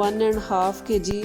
1.5 kg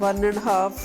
1.5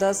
10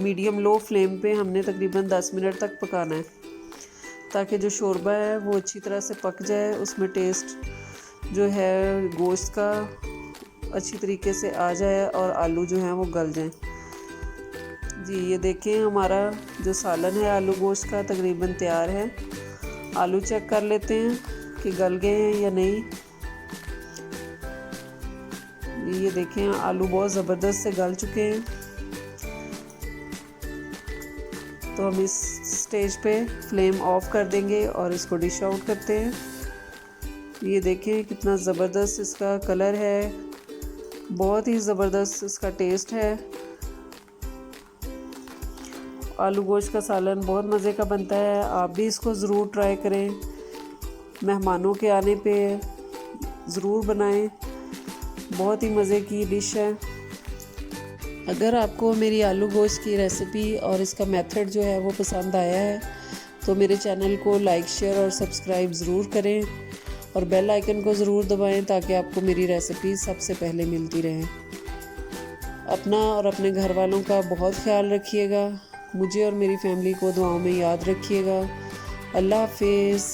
medium low flame पे हमने तकरीबन 10 मिनट तक पकाना है, ताकि जो शोरबा है वो अच्छी तरह से पक जाए, उसमें टेस्ट जो है गोश्त का अच्छी तरीके से आ जाए और आलू जो हैं वो गल जाएं। जी ये देखें हमारा जो सालन है आलू गोश्त का तकरीबन तैयार है। आलू चेक कर लेते हैं कि गल गए हैं या नहीं। ये देखें आलू बहुत ज़बरदस्त से गल चुके हैं। तो हम इस स्टेज पे फ्लेम ऑफ कर देंगे और इसको डिश आउट करते हैं। ये देखें कितना ज़बरदस्त इसका कलर है, बहुत ही ज़बरदस्त इसका टेस्ट है। आलू गोश्त का सालन बहुत मज़े का बनता है, आप भी इसको ज़रूर ट्राई करें, मेहमानों के आने पे ज़रूर बनाएं, बहुत ही मज़े की डिश है। अगर आपको मेरी आलू गोश्त की रेसिपी और इसका मेथड जो है वो पसंद आया है तो मेरे चैनल को लाइक शेयर और सब्सक्राइब ज़रूर करें और बेल आइकन को ज़रूर दबाएं ताकि आपको मेरी रेसिपी सबसे पहले मिलती रहे। अपना और अपने घर वालों का बहुत ख्याल रखिएगा, मुझे और मेरी फैमिली को दुआओं में याद रखिएगा। अल्लाह हाफिज़।